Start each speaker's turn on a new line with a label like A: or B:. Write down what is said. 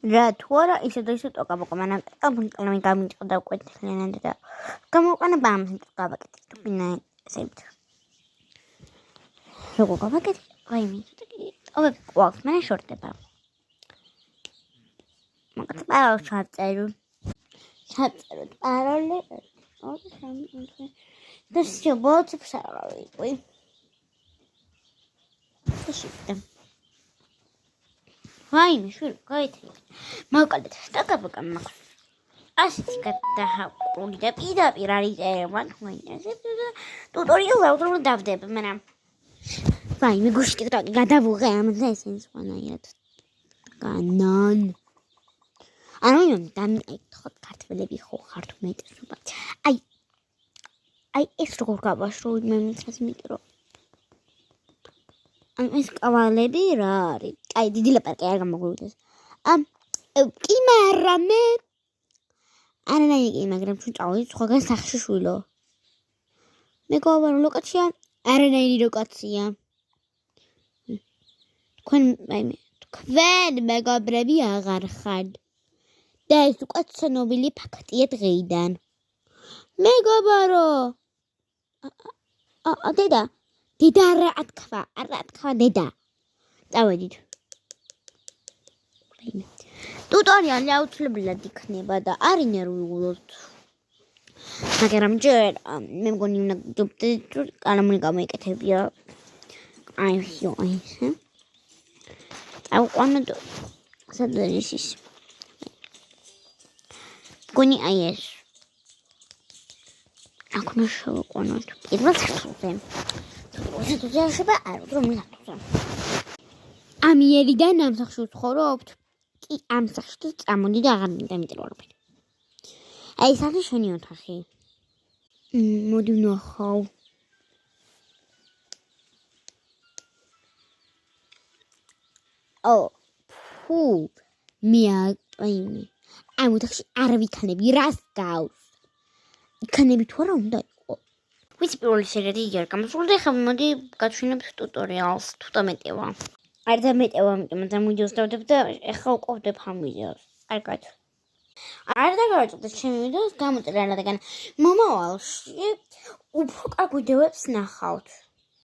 A: რა თუ არა ისე და ისე ტოკაბოკა მანამ კალმი გამიწყდა უკვე თლიანად და გამოვყანება ამ გავაკეთე ტკინა ესეთ როგორ გავაკეთე აი მე ოვე ყავს მე შორტება მაგათ პაროლ ჩაწერო პაროლი და შევბოთ ფსარალი ვი შეიძლება ვაი მე შვილ გაითი მოვკალეთ სტაკაბოკა მაქვს ასეთი გადაჰაკული და პირდაპირ არის წერება თქვენ ესე ტუტორიალს აუცილებლად დავდებ მაგრამ ვაი მე გუშინ ტიკტოკი გადავუღე ამაზე ესენს ვანაირად განან ანუ დამეკითხოთ ქართველები ხო ხართ უმეტესობა აი ეს როგორ გავაშრო მე მიცას მიკრო ეს კავალები რა არის? აი დიდი ლაპარაკი არ გამოგვივიდეს. კი მაგრამ მე არანაირი მაგრამ თუ წავიდეთ სხვაგან სახში შვილო. მეგობარო ლოკაცია არანაირი ლოკაცია. თქვენ მეგობრები აღარ ხართ. და ეს უკვე ცნობილი ფაქტია დღეიდან. მეგობარო დედა რა თქვა დედა წავედით ტუტორიალი აუცილებლად იქნება და არ ინერვიულობთ მაგრამ ჯერ მე მგონი უნდა კალამური გამოიკეთებია აი ესე წავყვანოთ სადაც ის მგონი აი ეს აქ უნდა შევყვანოთ პირველ სართულზე შეიძლება არ რომ მილათო ამიერიდან ამ სახში ვცხოვრობთ კი ამ სახში წამოდი და აღარ მინდა მიტროლობთ აი ეს არის შენი ოთახი მოდი ვნახავ ფუ მე ამ ოთახში არ ვიქნები რას გავს იქნები თუ არა უნდა ვიცი პირველი სერია იარ გამოსულდა ხა მოდი გაჩვენებთ ტუტორიალს თუ დამეტევა არ დამეტევა იმიტომ რომ ვიდეოს დავდებ და ეხა უყოვდებ ამ ვიდეოს კარგად არ დაგავაჭრეთ ჩემი ვიდეოს გამოწერა რადგან მომავალში უფრო კარგ ვიდეოებს ნახავთ